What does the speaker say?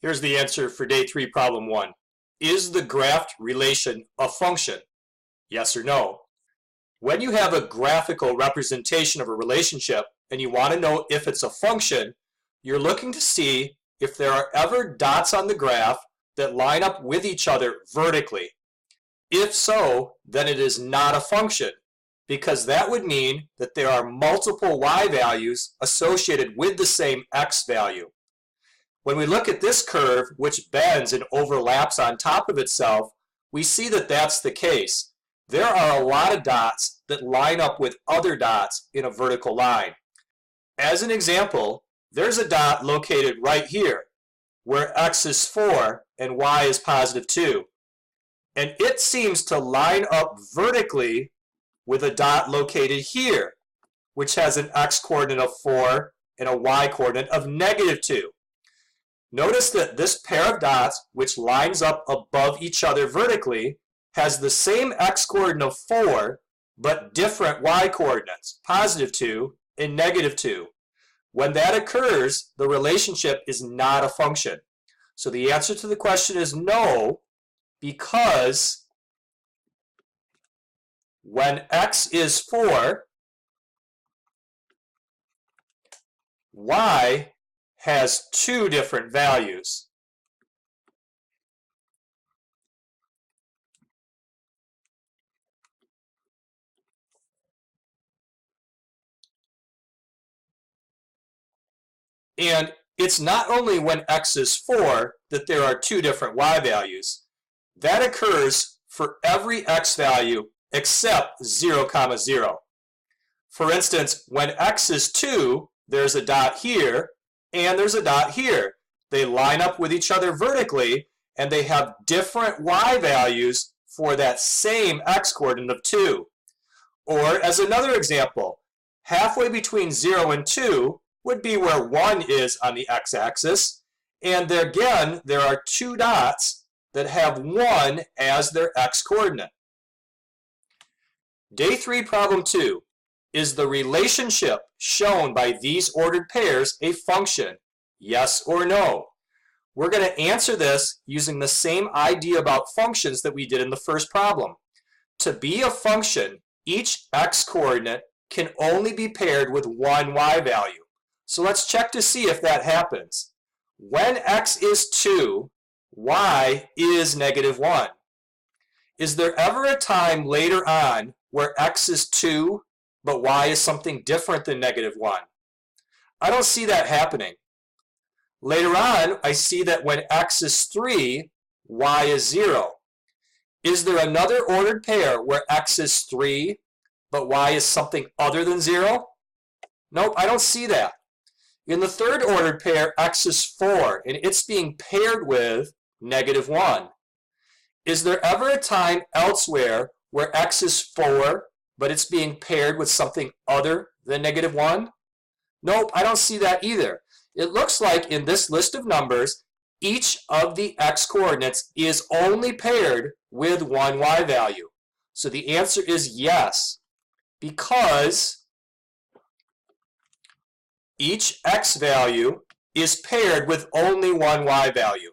Here's the answer for day 3, problem 1. Is the graphed relation a function? Yes or no? When you have a graphical representation of a relationship and you want to know if it's a function, you're looking to see if there are ever dots on the graph that line up with each other vertically. If so, then it is not a function, because that would mean that there are multiple y values associated with the same x value. When we look at this curve, which bends and overlaps on top of itself, we see that that's the case. There are a lot of dots that line up with other dots in a vertical line. As an example, there's a dot located right here, where x is 4 and y is positive 2. And it seems to line up vertically with a dot located here, which has an x-coordinate of 4 and a y-coordinate of negative 2. Notice that this pair of dots, which lines up above each other vertically, has the same x-coordinate of 4, but different y-coordinates, positive 2 and negative 2. When that occurs, the relationship is not a function. So the answer to the question is no, because when x is 4, y has 2 different values. And it's not only when x is 4 that there are 2 different y values. That occurs for every x value except 0, 0. For instance, when x is 2, there's a dot here, and there's a dot here. They line up with each other vertically, and they have different y values for that same x-coordinate of 2. Or as another example, halfway between 0 and 2 would be where 1 is on the x-axis, and there again, there are 2 dots that have 1 as their x-coordinate. Day 3, problem 2. Is the relationship shown by these ordered pairs a function? Yes or no? We're going to answer this using the same idea about functions that we did in the first problem. To be a function, each x-coordinate can only be paired with one y value. So let's check to see if that happens. When x is 2, y is negative 1. Is there ever a time later on where x is 2, but y is something different than negative 1? I don't see that happening. Later on, I see that when x is 3, y is 0. Is there another ordered pair where x is 3, but y is something other than 0? Nope, I don't see that. In the third ordered pair, x is 4, and it's being paired with negative 1. Is there ever a time elsewhere where x is 4, but it's being paired with something other than negative 1? Nope, I don't see that either. It looks like in this list of numbers, each of the x-coordinates is only paired with one y value. So the answer is yes, because each x value is paired with only one y value.